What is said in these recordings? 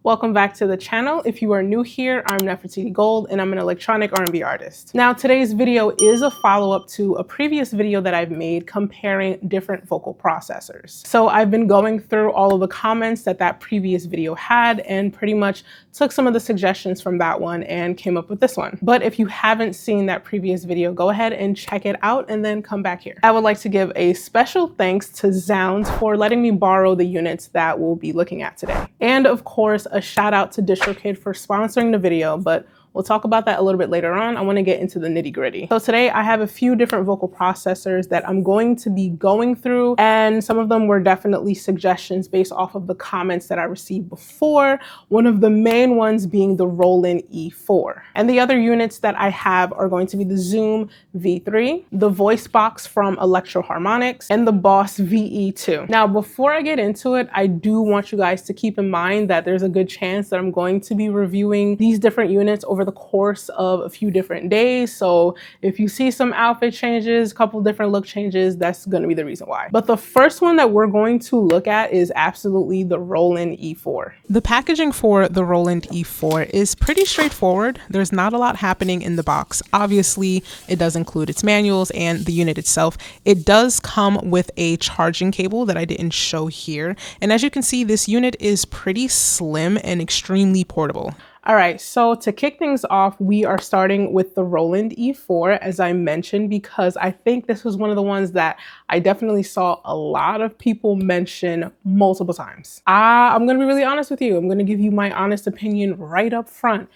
Welcome back to the channel. If you are new here, I'm Nefertiti Gold and I'm an electronic R&B artist. Now today's video is a follow-up to a previous video that I've made comparing different vocal processors. So I've been going through all of the comments that previous video had and pretty much took some of the suggestions from that one and came up with this one. But if you haven't seen that previous video, go ahead and check it out and then come back here. I would like to give a special thanks to Zounds for letting me borrow the units that we'll be looking at today. And of course, a shout out to DistroKid for sponsoring the video, but we'll talk about that a little bit later on. I want to get into the nitty gritty. So today I have a few different vocal processors that I'm going to be going through, and some of them were definitely suggestions based off of the comments that I received before, one of the main ones being the Roland E4. And the other units that I have are going to be the Zoom V3, the voice box from Electro Harmonix, and the Boss VE-2. Now, before I get into it, I do want you guys to keep in mind that there's a good chance that I'm going to be reviewing these different units over the course of a few different days. So if you see some outfit changes, a couple different look changes, that's going to be the reason why. But the first one that we're going to look at is absolutely the Roland E4. The packaging for the Roland E4 is pretty straightforward. There's not a lot happening in the box. Obviously, it does include its manuals and the unit itself. It does come with a charging cable that I didn't show here. And as you can see, this unit is pretty slim and extremely portable. All right, so to kick things off, we are starting with the Roland E4, as I mentioned, because I think this was one of the ones that I definitely saw a lot of people mention multiple times. I'm gonna be really honest with you. I'm gonna give you my honest opinion right up front.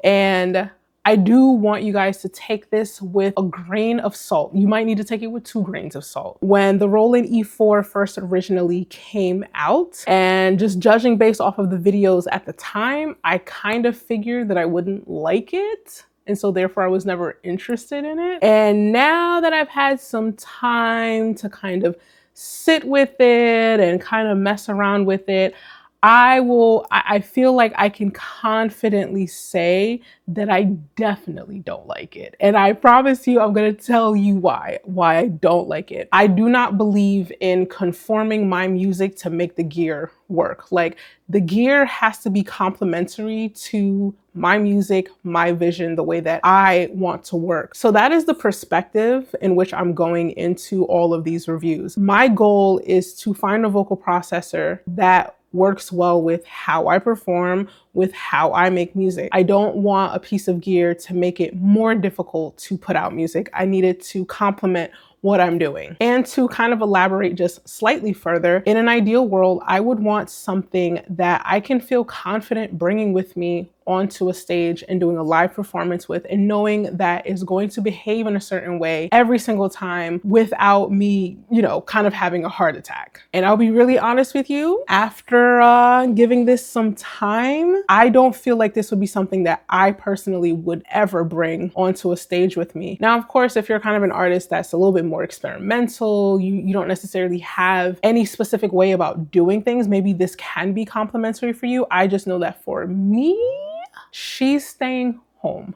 And I do want you guys to take this with a grain of salt. You might need to take it with 2 grains of salt. When the Roland E4 first originally came out, and just judging based off of the videos at the time, I kind of figured that I wouldn't like it. And so therefore I was never interested in it. And now that I've had some time to kind of sit with it and kind of mess around with it, I feel like I can confidently say that I definitely don't like it. And I promise you, I'm going to tell you why I don't like it. I do not believe in conforming my music to make the gear work. Like, the gear has to be complementary to my music, my vision, the way that I want to work. So that is the perspective in which I'm going into all of these reviews. My goal is to find a vocal processor that works well with how I perform, with how I make music. I don't want a piece of gear to make it more difficult to put out music. I need it to complement what I'm doing. And to kind of elaborate just slightly further, in an ideal world, I would want something that I can feel confident bringing with me onto a stage and doing a live performance with, and knowing that is going to behave in a certain way every single time without me, kind of having a heart attack. And I'll be really honest with you, after giving this some time, I don't feel like this would be something that I personally would ever bring onto a stage with me. Now, of course, if you're kind of an artist that's a little bit more experimental, you don't necessarily have any specific way about doing things, maybe this can be complimentary for you. I just know that for me, she's staying home.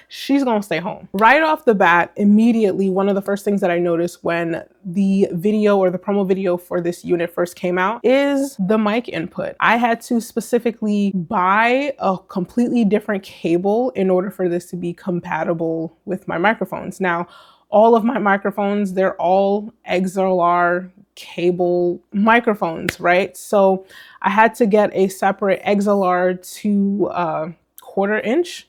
She's gonna stay home. Right off the bat, immediately, one of the first things that I noticed when the video or the promo video for this unit first came out is the mic input. I had to specifically buy a completely different cable in order for this to be compatible with my microphones. Now, all of my microphones, they're all XLR cable microphones, right? So I had to get a separate XLR to quarter-inch,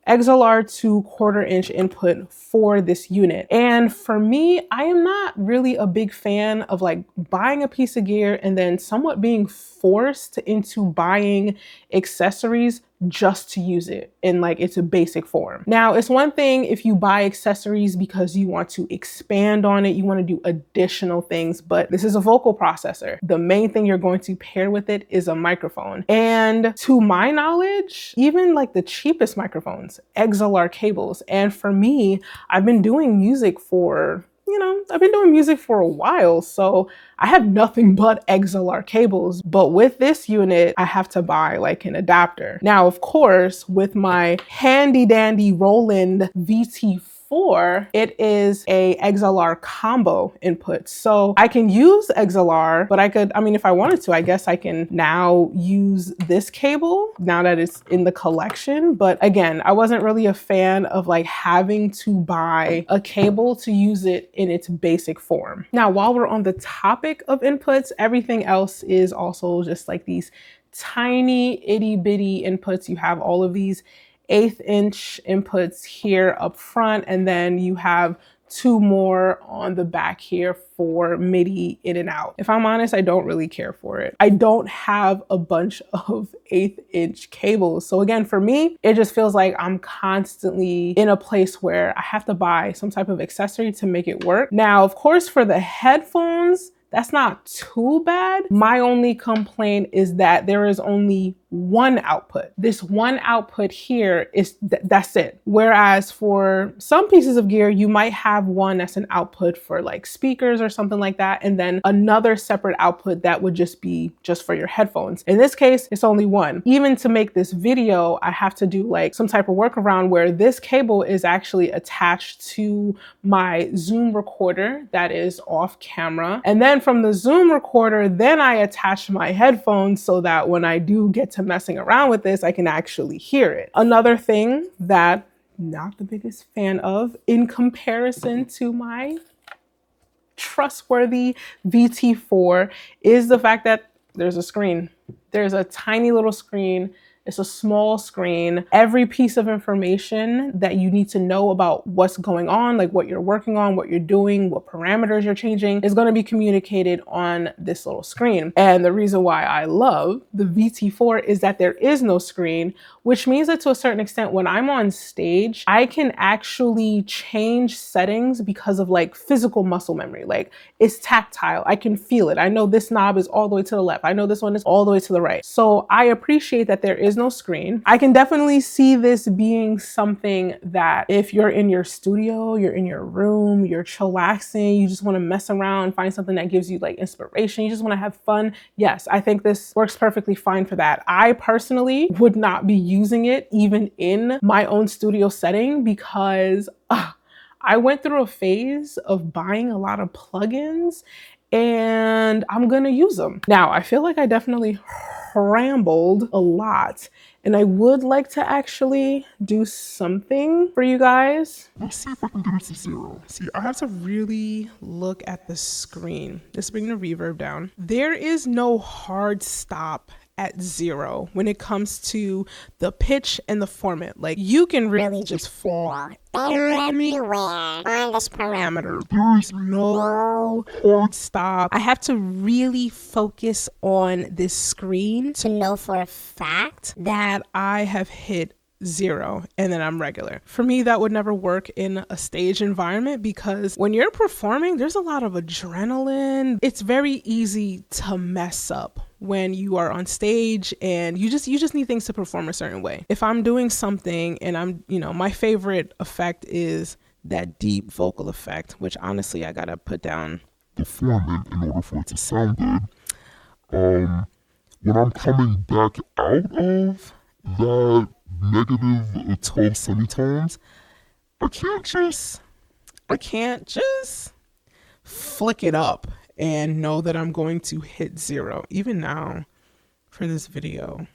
XLR to quarter-inch input for this unit. And for me, I am not really a big fan of like buying a piece of gear and then somewhat being forced into buying accessories just to use it in like its a basic form. Now, it's one thing if you buy accessories because you want to expand on it, you want to do additional things, but this is a vocal processor. The main thing you're going to pair with it is a microphone. And to my knowledge, even like the cheapest microphones, XLR cables. And for me, I've been doing music for a while, so I have nothing but XLR cables. But with this unit, I have to buy like an adapter. Now, of course, with my handy dandy Roland VT4 VE-4, it is a XLR combo input. So I can use XLR, but I mean, if I wanted to, I guess I can now use this cable now that it's in the collection. But again, I wasn't really a fan of like having to buy a cable to use it in its basic form. Now, while we're on the topic of inputs, everything else is also just like these tiny itty bitty inputs. You have all of these 1/8 inch inputs here up front, and then you have 2 more on the back here for MIDI in and out. If I'm honest, I don't really care for it. I don't have a bunch of 1/8 inch cables. So again, for me, it just feels like I'm constantly in a place where I have to buy some type of accessory to make it work. Now, of course, for the headphones, that's not too bad. My only complaint is that there is only one output. This one output here is that's it. Whereas for some pieces of gear, you might have one that's an output for like speakers or something like that, and then another separate output that would just be just for your headphones. In this case, it's only one. Even to make this video, I have to do like some type of workaround where this cable is actually attached to my Zoom recorder that is off camera. And then from the Zoom recorder, then I attach my headphones so that when I do get to messing around with this, I can actually hear it. Another thing that I'm not the biggest fan of in comparison to my trustworthy VT4 is the fact that there's a screen. There's a tiny little screen. It's a small screen. Every piece of information that you need to know about what's going on, like what you're working on, what you're doing, what parameters you're changing, is going to be communicated on this little screen. And the reason why I love the VT4 is that there is no screen, which means that to a certain extent, when I'm on stage, I can actually change settings because of like physical muscle memory. Like it's tactile. I can feel it. I know this knob is all the way to the left. I know this one is all the way to the right. So I appreciate that there is no screen. I can definitely see this being something that if you're in your studio, you're in your room, you're chillaxing, you just want to mess around, find something that gives you like inspiration, you just want to have fun. Yes, I think this works perfectly fine for that. I personally would not be using it even in my own studio setting because I went through a phase of buying a lot of plugins and I'm gonna use them. Now, I feel like I definitely rambled a lot and I would like to actually do something for you guys. Let's see if I can get it to 0. See, I have to really look at the screen. Let's bring the reverb down. There is no hard stop at 0 when it comes to the pitch and the format. Like you can really just fall everywhere on this parameter. There is no hard stop. I have to really focus on this screen to know for a fact that I have hit 0 and then I'm regular. For me, that would never work in a stage environment because when you're performing, there's a lot of adrenaline. It's very easy to mess up when you are on stage and you just need things to perform a certain way. If I'm doing something and I'm, my favorite effect is that deep vocal effect, which honestly I gotta put down the format in order for it to sound good. When I'm coming back out of that negative 12 semitones, I can't just flick it up and know that I'm going to hit 0. Even now, for this video,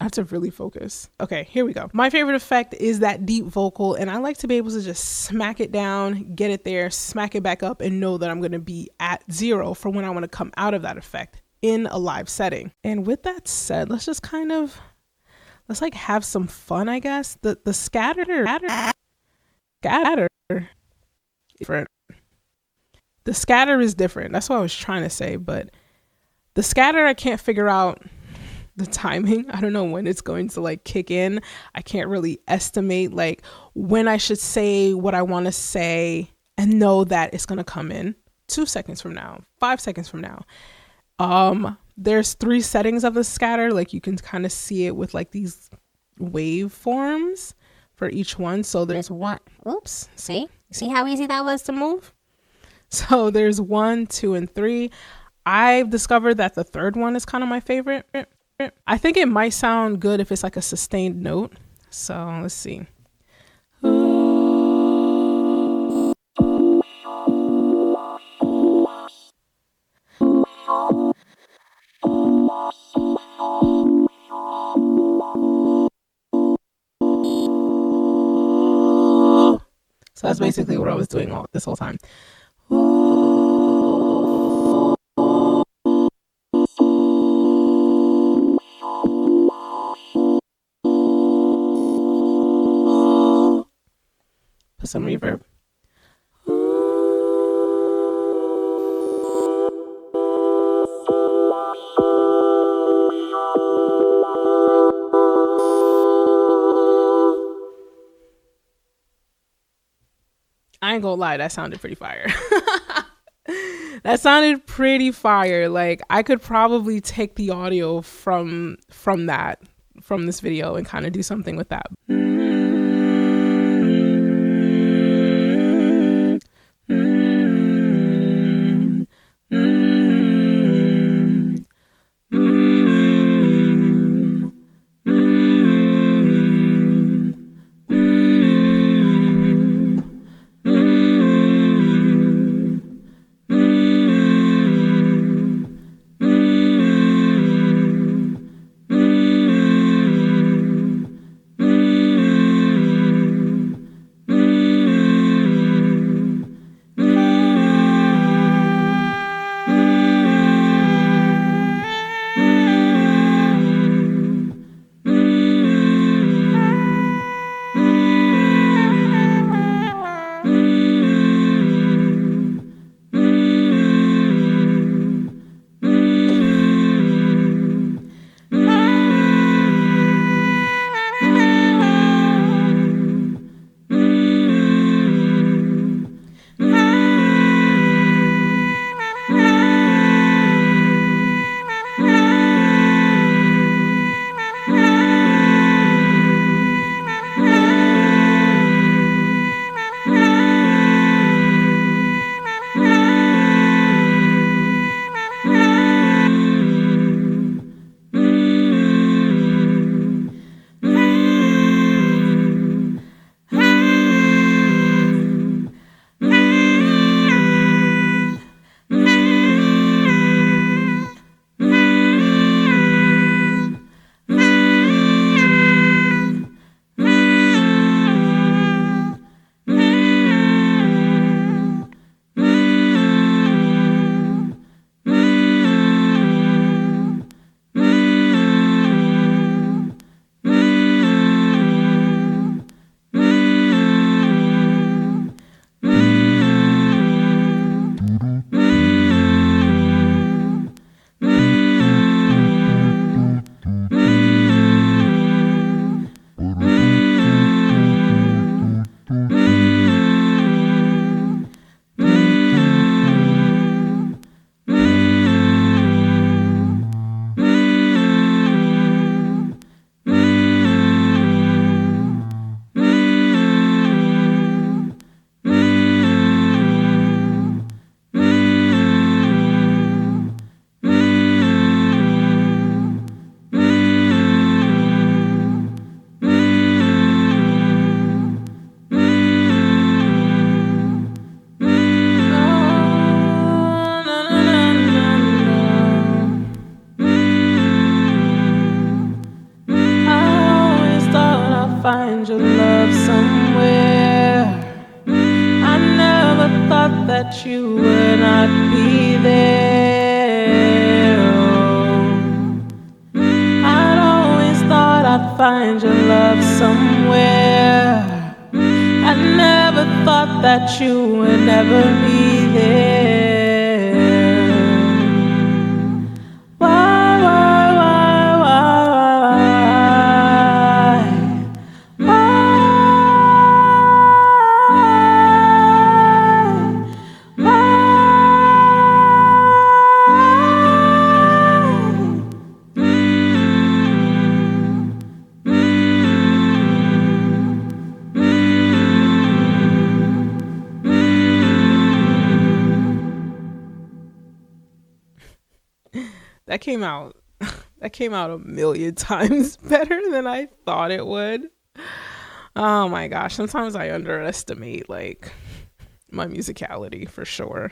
I have to really focus. Okay, here we go. My favorite effect is that deep vocal, and I like to be able to just smack it down, get it there, smack it back up, and know that I'm gonna be at 0 for when I wanna come out of that effect in a live setting. And with that said, let's just let's like have some fun, I guess. The scatter The scatter is different. That's what I was trying to say, but the scatter, I can't figure out the timing. I don't know when it's going to like kick in. I can't really estimate like when I should say what I want to say and know that it's going to come in 2 seconds from now, 5 seconds from now. There's 3 settings of the scatter. Like you can kind of see it with like these waveforms for each one. So there's one. Oops. See how easy that was to move? So there's 1, 2, and 3. I've discovered that the third one is kind of my favorite. I think it might sound good if it's like a sustained note. So let's see. Ooh. That's basically what I was doing this whole time. Put some reverb. I ain't gonna lie, that sounded pretty fire. That sounded pretty fire. Like, I could probably take the audio from this video and kind of do something with that. find your love somewhere. I never thought that you would not be there. I'd always thought I'd find your love somewhere. I never thought that you would never be there. That came out a million times better than I thought it would. Oh my gosh, sometimes I underestimate like my musicality for sure.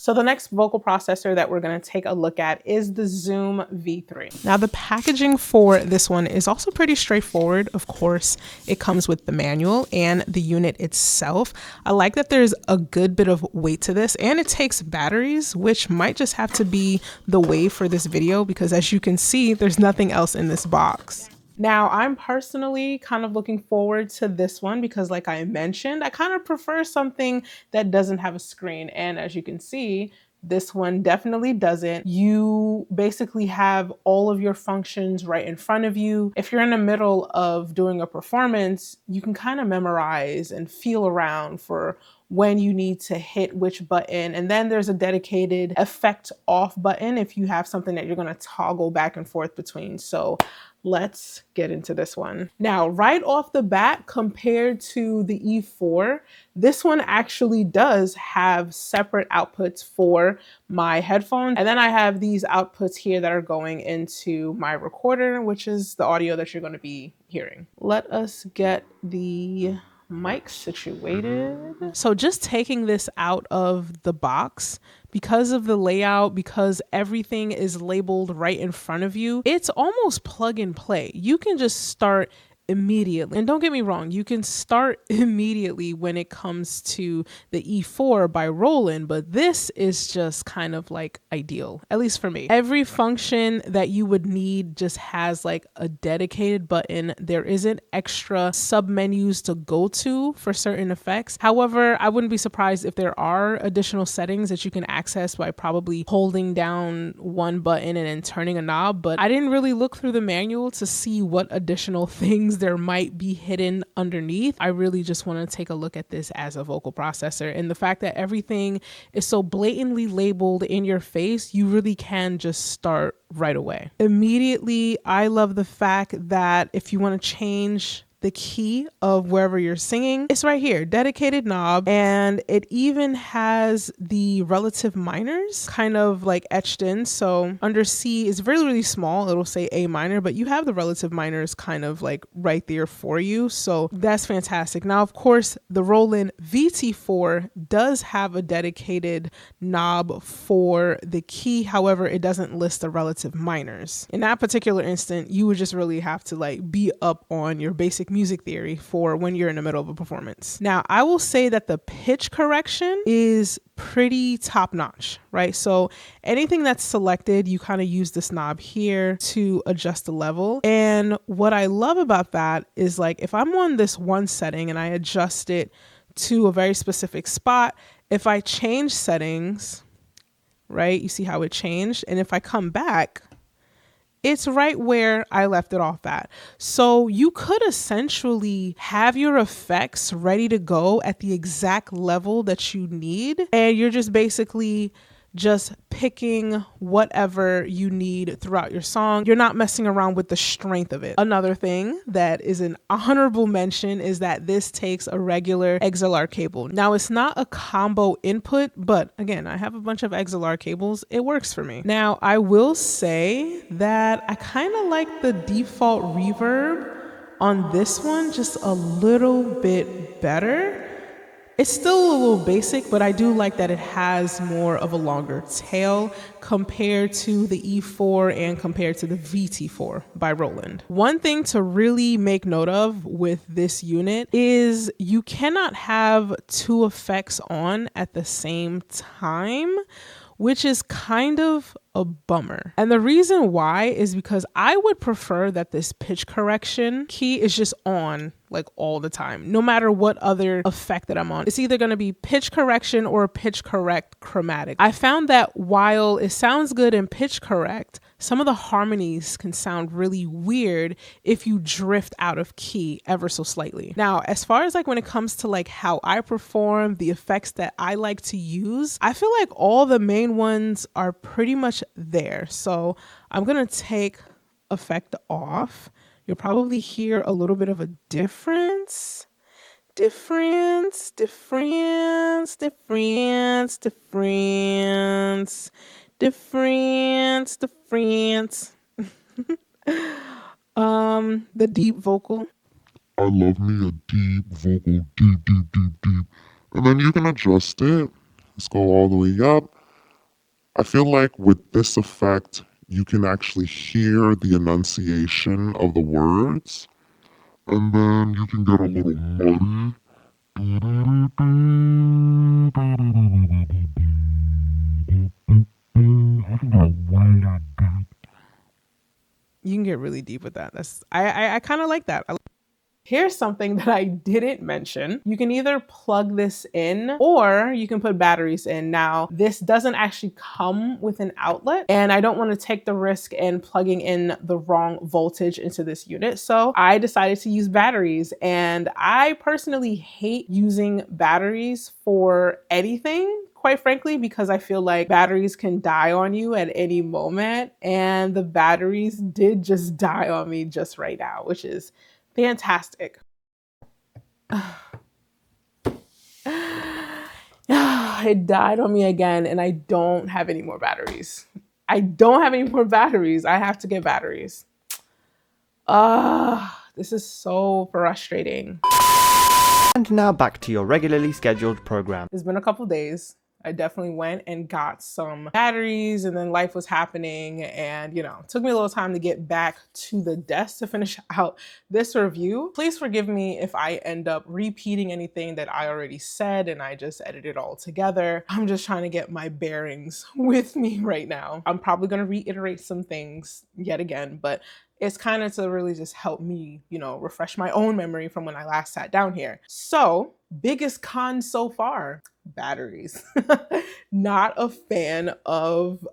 So the next vocal processor that we're going to take a look at is the Zoom V3. Now the packaging for this one is also pretty straightforward. Of course, it comes with the manual and the unit itself. I like that there's a good bit of weight to this, and it takes batteries, which might just have to be the way for this video because as you can see, there's nothing else in this box. Now, I'm personally kind of looking forward to this one because like I mentioned, I kind of prefer something that doesn't have a screen. And as you can see, this one definitely doesn't. You basically have all of your functions right in front of you. If you're in the middle of doing a performance, you can kind of memorize and feel around for when you need to hit which button. And then there's a dedicated effect off button if you have something that you're going to toggle back and forth between. So let's get into this one. Now, right off the bat, compared to the E4, this one actually does have separate outputs for my headphones. And then I have these outputs here that are going into my recorder, which is the audio that you're going to be hearing. Let us get the mic situated. So just taking this out of the box, because of the layout, because everything is labeled right in front of you, it's almost plug and play. You can just start immediately. And don't get me wrong, you can start immediately when it comes to the E4 by Roland, but this is just kind of like ideal, at least for me. Every function that you would need just has like a dedicated button. There isn't extra sub menus to go to for certain effects. However, I wouldn't be surprised if there are additional settings that you can access by probably holding down one button and then turning a knob, but I didn't really look through the manual to see what additional things there might be hidden underneath. I really just want to take a look at this as a vocal processor, and the fact that everything is so blatantly labeled in your face, you really can just start right away. Immediately, I love the fact that if you want to change the key of wherever you're singing, it's right here, dedicated knob, and it even has the relative minors kind of like etched in. So under C is really, really small. It'll say A minor, but you have the relative minors kind of like right there for you. So that's fantastic. Now, of course, the Roland VT4 does have a dedicated knob for the key. However, it doesn't list the relative minors. In that particular instant, you would just really have to like be up on your basic music theory for when you're in the middle of a performance. Now, I will say that the pitch correction is pretty top notch, right? So anything that's selected, you kind of use this knob here to adjust the level. And what I love about that is like, if I'm on this one setting and I adjust it to a very specific spot, if I change settings, right, you see how it changed. And if I come back, it's right where I left it off at. So you could essentially have your effects ready to go at the exact level that you need. And you're just basically just picking whatever you need throughout your song. You're not messing around with the strength of it. Another thing that is an honorable mention is that this takes a regular XLR cable. Now, it's not a combo input, but again, I have a bunch of XLR cables. It works for me. Now, I will say that I kind of like the default reverb on this one just a little bit better. It's still a little basic, but I do like that it has more of a longer tail compared to the E4 and compared to the VT4 by Roland. One thing to really make note of with this unit is you cannot have two effects on at the same time, which is kind of a bummer. And the reason why is because I would prefer that this pitch correction key is just on like all the time, no matter what other effect that I'm on. It's either going to be pitch correction or pitch correct chromatic. I found that while it sounds good in pitch correct, some of the harmonies can sound really weird if you drift out of key ever so slightly. Now, as far as like when it comes to like how I perform, the effects that I like to use, I feel like all the main ones are pretty much there. So I'm going to take effect off. You'll probably hear a little bit of a difference. Difference. The deep vocal. I love me a deep vocal, deep. And then you can adjust it. Let's go all the way up. I feel like with this effect, you can actually hear the enunciation of the words, and then you can get a little muddy. You can get really deep with that. I kind of like that. Here's something that I didn't mention. You can either plug this in or you can put batteries in. Now, this doesn't actually come with an outlet, and I don't want to take the risk in plugging in the wrong voltage into this unit. So I decided to use batteries, and I personally hate using batteries for anything, quite frankly, because I feel like batteries can die on you at any moment. And the batteries did just die on me just right now, which is fantastic. It died on me again, and I don't have any more batteries. I have to get batteries. This is so frustrating. And now back to your regularly scheduled program. It's been a couple days. I definitely went and got some batteries, and then life was happening, and it took me a little time to get back to the desk to finish out this review. Please forgive me if I end up repeating anything that I already said and I just edited it all together. I'm just trying to get my bearings with me right now. I'm probably going to reiterate some things yet again, but it's kind of to really just help me, refresh my own memory from when I last sat down here. So, biggest con so far, batteries. Not a fan of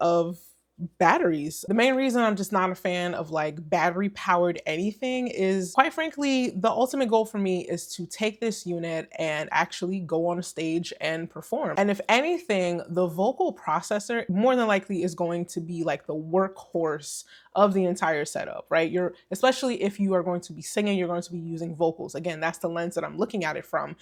batteries. The main reason I'm just not a fan of like battery powered anything is, quite frankly, the ultimate goal for me is to take this unit and actually go on a stage and perform. And if anything, the vocal processor more than likely is going to be like the workhorse of the entire setup, right? Especially if you are going to be singing, you're going to be using vocals. Again, that's the lens that I'm looking at it from.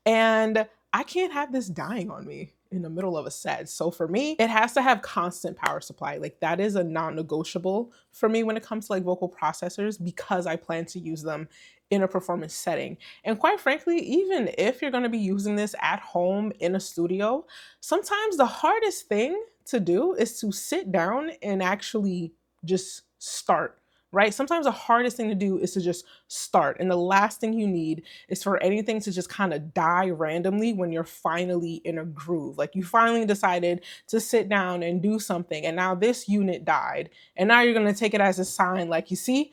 And I can't have this dying on me in the middle of a set. So for me, it has to have constant power supply. Like that is a non-negotiable for me when it comes to like vocal processors, because I plan to use them in a performance setting. And quite frankly, even if you're going to be using this at home in a studio, sometimes the hardest thing to do is to sit down and actually just start. Right? Sometimes the hardest thing to do is to just start. And the last thing you need is for anything to just kind of die randomly when you're finally in a groove. Like you finally decided to sit down and do something, and now this unit died. And now you're going to take it as a sign, like, you see,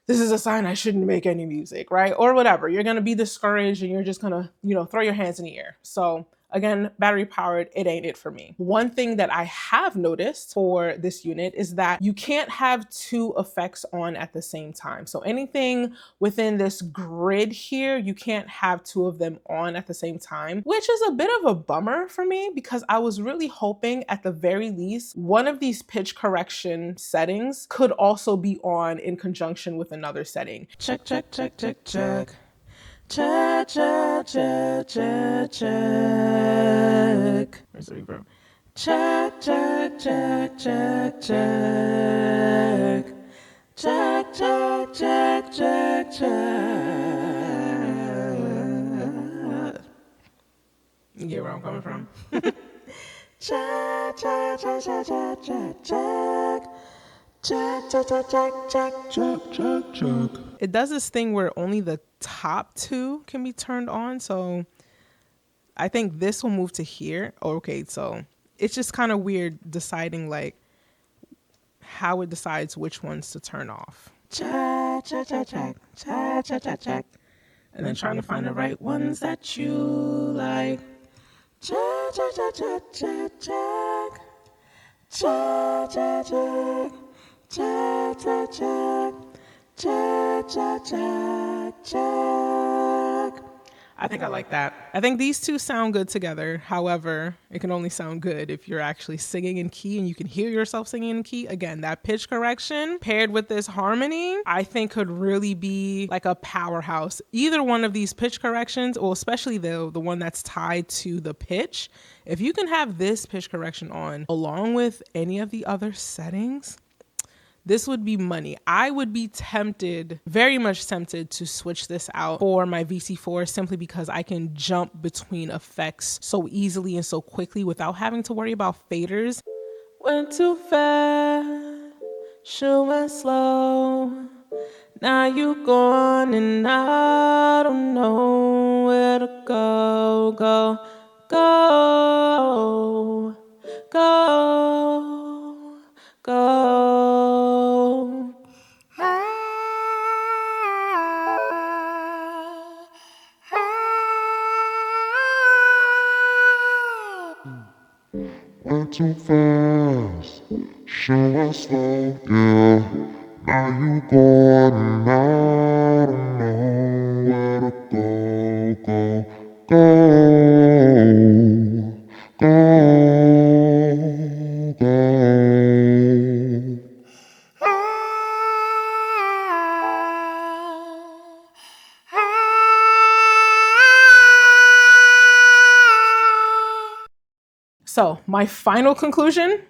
this is a sign I shouldn't make any music, right? Or whatever. You're going to be discouraged and you're just going to, throw your hands in the air. So again, battery powered, it ain't it for me. One thing that I have noticed for this unit is that you can't have two effects on at the same time. So anything within this grid here, you can't have two of them on at the same time, which is a bit of a bummer for me, because I was really hoping at the very least one of these pitch correction settings could also be on in conjunction with another setting. Check, check, check, check, check. Check, check, check, check, check. Where's the reverb? Check, check, check, check, check. Check, check, check, check, check. You get where I'm coming from? Check, check, check, check, check, check, check. Check, check, check, check, check, check, check, check. It does this thing where only the top two can be turned on. So I think this will move to here. Okay, so it's just kind of weird deciding like how it decides which ones to turn off. Check, check, check, check, check, check, check, check. And then trying to find the right ones that you like. Check, check, check, check, check, check. Check, check, check. Check, check, check, check, check, check, check. I think I like that. I think these two sound good together. However, it can only sound good if you're actually singing in key and you can hear yourself singing in key. Again, that pitch correction paired with this harmony, I think could really be like a powerhouse. Either one of these pitch corrections, or especially the one that's tied to the pitch, if you can have this pitch correction on along with any of the other settings, this would be money. I would be tempted, very much tempted, to switch this out for my VC4 simply because I can jump between effects so easily and so quickly without having to worry about faders. Went too fast, should went slow. Now you gone and I don't know where to go, go, go, go, go. Went too fast, show us slow, yeah. Now you gone and I don't know where to go, go, go, go, go. So my final conclusion,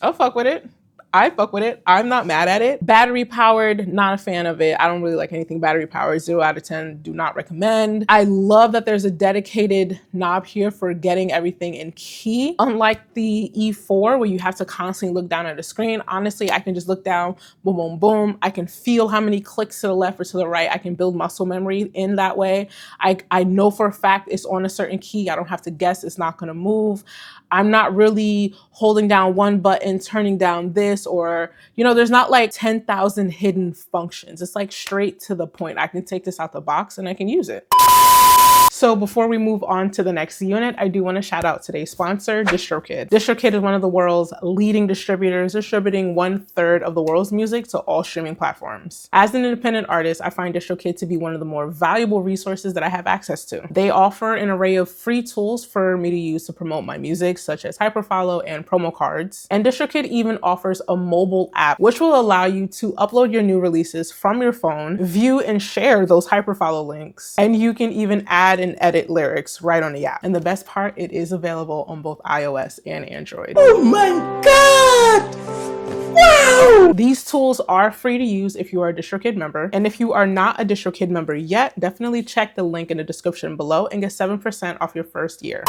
I'll fuck with it. I fuck with it. I'm not mad at it. Battery powered, not a fan of it. I don't really like anything battery powered. 0 out of 10, do not recommend. I love that there's a dedicated knob here for getting everything in key. Unlike the E4 where you have to constantly look down at the screen, honestly, I can just look down, boom, boom, boom. I can feel how many clicks to the left or to the right. I can build muscle memory in that way. I know for a fact it's on a certain key. I don't have to guess, it's not gonna move. I'm not really holding down one button, turning down this, or, you know, there's not like 10,000 hidden functions. It's like straight to the point. I can take this out the box and I can use it. So before we move on to the next unit, I do want to shout out today's sponsor, DistroKid. DistroKid is one of the world's leading distributors, distributing 1/3 of the world's music to all streaming platforms. As an independent artist, I find DistroKid to be one of the more valuable resources that I have access to. They offer an array of free tools for me to use to promote my music, such as hyperfollow and promo cards. And DistroKid even offers a mobile app, which will allow you to upload your new releases from your phone, view and share those hyperfollow links, and you can even add and edit lyrics right on the app. And the best part, it is available on both iOS and Android. Oh my God! Wow! These tools are free to use if you are a DistroKid member. And if you are not a DistroKid member yet, definitely check the link in the description below and get 7% off your first year.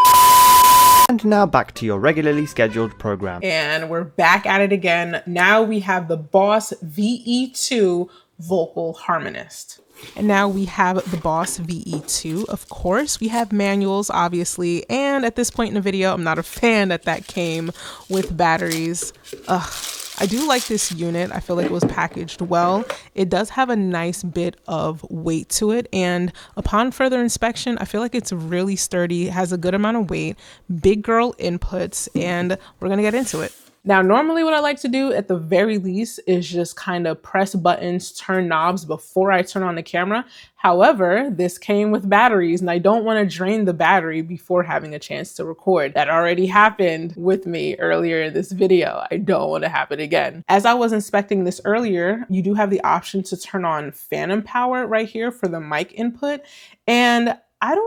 And now back to your regularly scheduled program. And we're back at it again. Now we have the Boss VE-2 Vocal Harmonist. And now we have the Boss VE-2, of course. We have manuals, obviously. And at this point in the video, I'm not a fan that came with batteries. Ugh. I do like this unit. I feel like it was packaged well. It does have a nice bit of weight to it. And upon further inspection, I feel like it's really sturdy, has a good amount of weight, big girl inputs, and we're gonna get into it. Now, normally what I like to do at the very least is just kind of press buttons, turn knobs before I turn on the camera. However, this came with batteries and I don't want to drain the battery before having a chance to record. That already happened with me earlier in this video. I don't want to happen again. As I was inspecting this earlier, you do have the option to turn on phantom power right here for the mic input. And I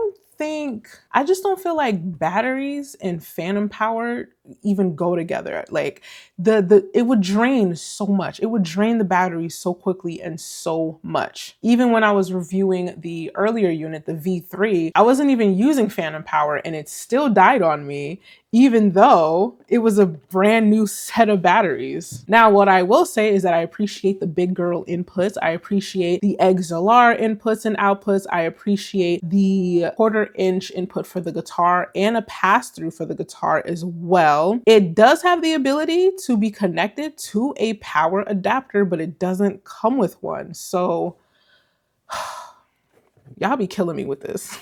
just don't feel like batteries and phantom power even go together. Like it would drain so much. It would drain the battery so quickly and so much. Even when I was reviewing the earlier unit, the V3, I wasn't even using phantom power and it still died on me, even though it was a brand new set of batteries. Now, what I will say is that I appreciate the big girl inputs. I appreciate the XLR inputs and outputs. I appreciate the 1/4 inch input for the guitar and a pass-through for the guitar as well. It does have the ability to be connected to a power adapter, but it doesn't come with one. So y'all be killing me with this.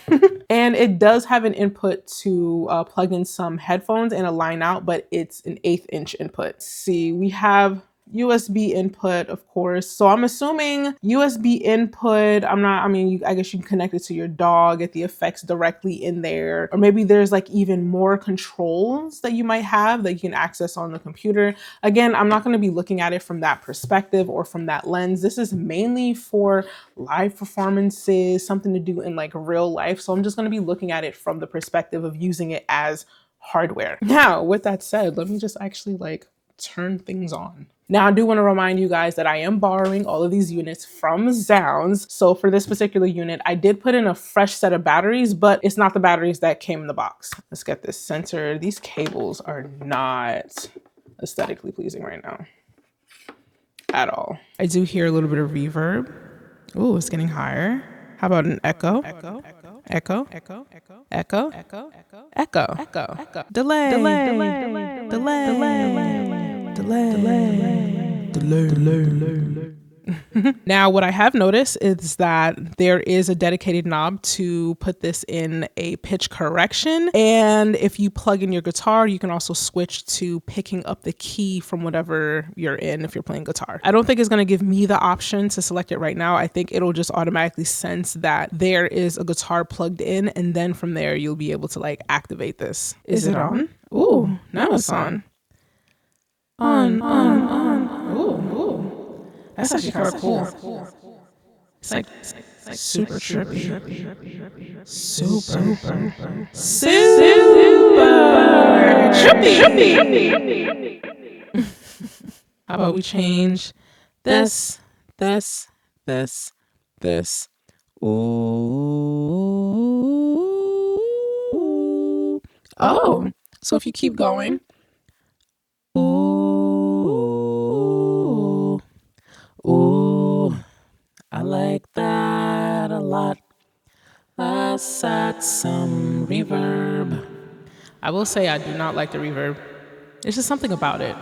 And it does have an input to plug in some headphones and a line out, but it's an 1/8 inch input. Let's see, we have USB input, of course. So I'm assuming USB input, I guess you can connect it to your dog, get the effects directly in there. Or maybe there's like even more controls that you might have that you can access on the computer. Again, I'm not gonna be looking at it from that perspective or from that lens. This is mainly for live performances, something to do in like real life. So I'm just gonna be looking at it from the perspective of using it as hardware. Now, with that said, let me just actually like turn things on. Now, I do want to remind you guys that I am borrowing all of these units from Zounds. So for this particular unit, I did put in a fresh set of batteries, but it's not the batteries that came in the box. Let's get this centered. These cables are not aesthetically pleasing right now at all. I do hear a little bit of reverb. Ooh, it's getting higher. How about an echo? Echo, echo, echo, echo, echo, echo, echo, delay, delay, delay, delay, delay, delay. Now, what I have noticed is that there is a dedicated knob to put this in a pitch correction. And if you plug in your guitar, you can also switch to picking up the key from whatever you're in if you're playing guitar. I don't think it's going to give me the option to select it right now. I think it'll just automatically sense that there is a guitar plugged in. And then from there, you'll be able to like activate this. Is it on? Ooh, now it's on. On. Ooh. That's actually kind of cool. It's like super trippy. Super trippy. How about we change this. Ooh. Oh, so if you keep going. Ooh, I like that a lot. Let's add some reverb. I will say I do not like the reverb. There's just something about it.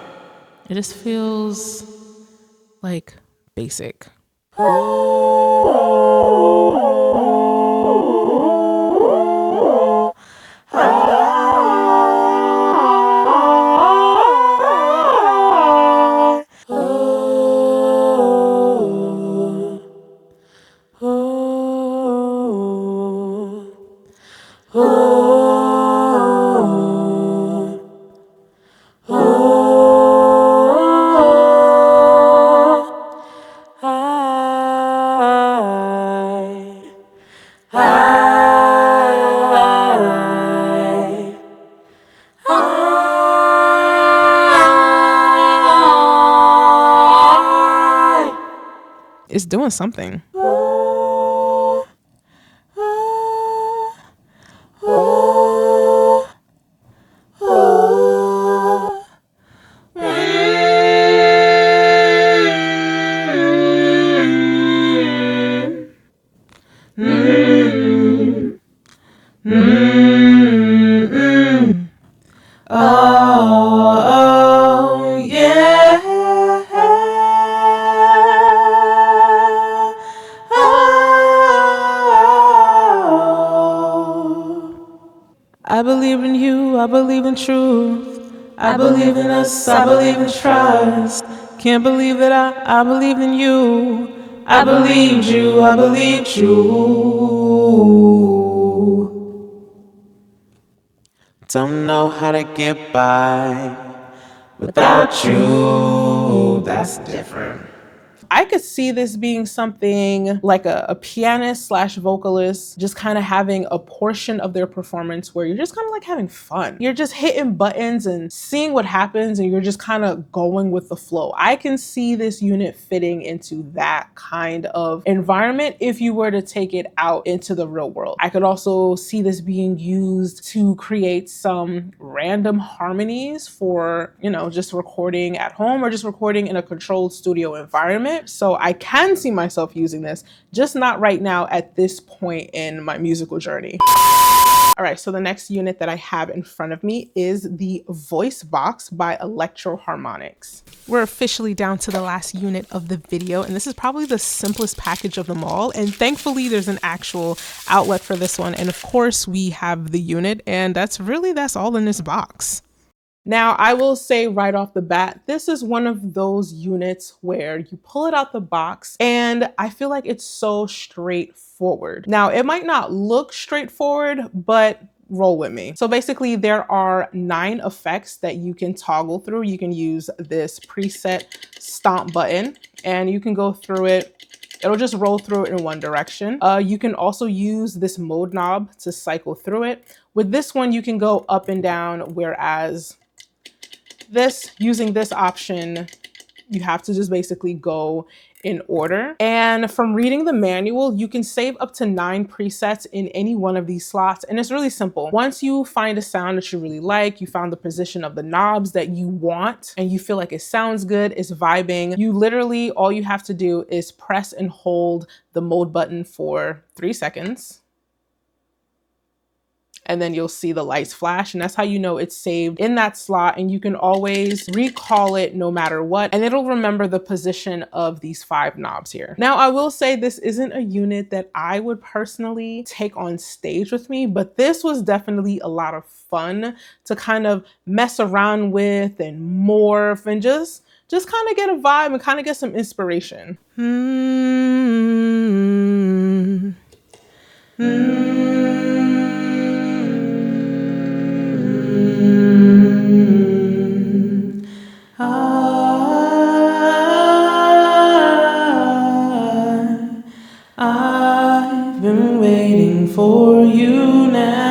It just feels like basic. It's doing something. Oh, yeah. I believe in you, I believe in truth. I believe in us, I believe in trust. Can't believe that I believed in you. I believed you, I believed you. Don't know how to get by without you. That's different. I could see this being something like a pianist slash vocalist just kind of having a portion of their performance where you're just kind of like having fun. You're just hitting buttons and seeing what happens and you're just kind of going with the flow. I can see this unit fitting into that kind of environment if you were to take it out into the real world. I could also see this being used to create some random harmonies for, you know, just recording at home or just recording in a controlled studio environment. So I can see myself using this, just not right now at this point in my musical journey. All right, so the next unit that I have in front of me is the Voice Box by Electro Harmonix. We're officially down to the last unit of the video, and this is probably the simplest package of them all. And thankfully, there's an actual outlet for this one. And of course, we have the unit, and that's all in this box. Now, I will say right off the bat, this is one of those units where you pull it out the box and I feel like it's so straightforward. Now, it might not look straightforward, but roll with me. So basically there are 9 effects that you can toggle through. You can use this preset stomp button and you can go through it. It'll just roll through it in one direction. You can also use this mode knob to cycle through it. With this one, you can go up and down, whereas using this option, You have to just basically go in order. And from reading the manual, you can save up to 9 presets in any one of these slots. And it's really simple. Once you find a sound that you really like, you found the position of the knobs that you want, and you feel like it sounds good, it's vibing, you literally, all you have to do is press and hold the mode button for 3 seconds. And then you'll see the lights flash, and that's how you know it's saved in that slot, and you can always recall it no matter what, and it'll remember the position of these 5 knobs here. Now, I will say this isn't a unit that I would personally take on stage with me, but this was definitely a lot of fun to kind of mess around with and morph and just kind of get a vibe and kind of get some inspiration. I've been waiting for you now.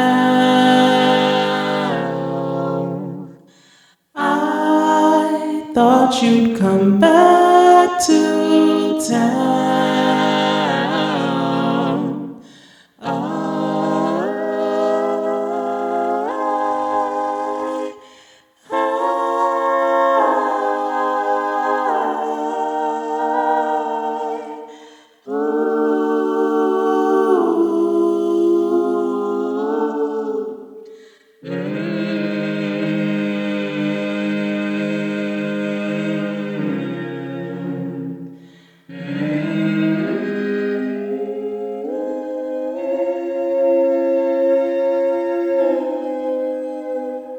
I thought you'd come back to town.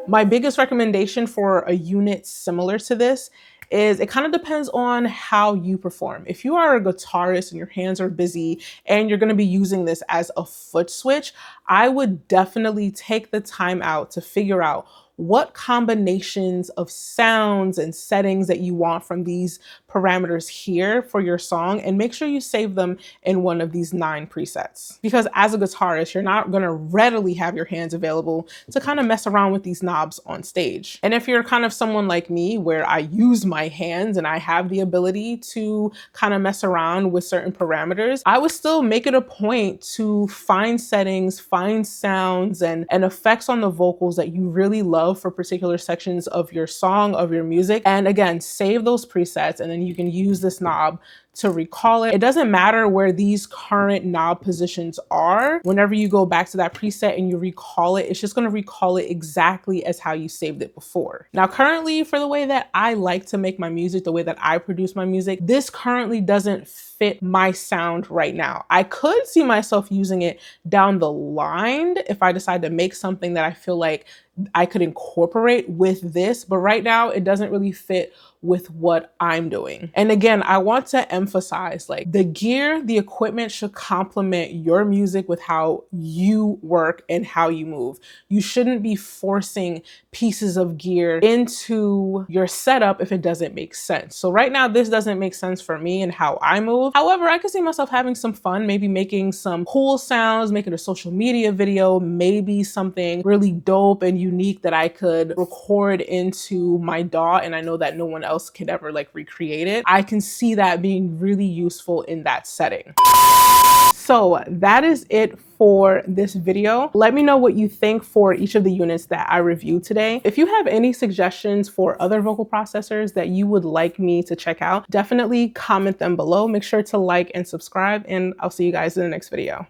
My biggest recommendation for a unit similar to this is it kind of depends on how you perform. If you are a guitarist and your hands are busy and you're going to be using this as a foot switch, I would definitely take the time out to figure out what combinations of sounds and settings that you want from these parameters here for your song, and make sure you save them in one of these 9 presets. Because as a guitarist, you're not gonna readily have your hands available to kind of mess around with these knobs on stage. And if you're kind of someone like me where I use my hands and I have the ability to kind of mess around with certain parameters, I would still make it a point to find settings, find sounds and effects on the vocals that you really love for particular sections of your song, of your music. And again, save those presets, and then you can use this knob to recall it. It doesn't matter where these current knob positions are. Whenever you go back to that preset and you recall it, it's just gonna recall it exactly as how you saved it before. Now, currently, for the way that I like to make my music, the way that I produce my music, this currently doesn't fit my sound right now. I could see myself using it down the line if I decide to make something that I feel like I could incorporate with this, but right now it doesn't really fit with what I'm doing. And again, I want to emphasize, like, the gear, the equipment should complement your music with how you work and how you move. You shouldn't be forcing pieces of gear into your setup if it doesn't make sense. So right now, this doesn't make sense for me and how I move. However, I could see myself having some fun, maybe making some cool sounds, making a social media video, maybe something really dope and unique that I could record into my DAW, and I know that no one else could ever like recreate it. I can see that being really useful in that setting. So that is it for this video. Let me know what you think for each of the units that I reviewed today. If you have any suggestions for other vocal processors that you would like me to check out, definitely comment them below. Make sure to like and subscribe, and I'll see you guys in the next video.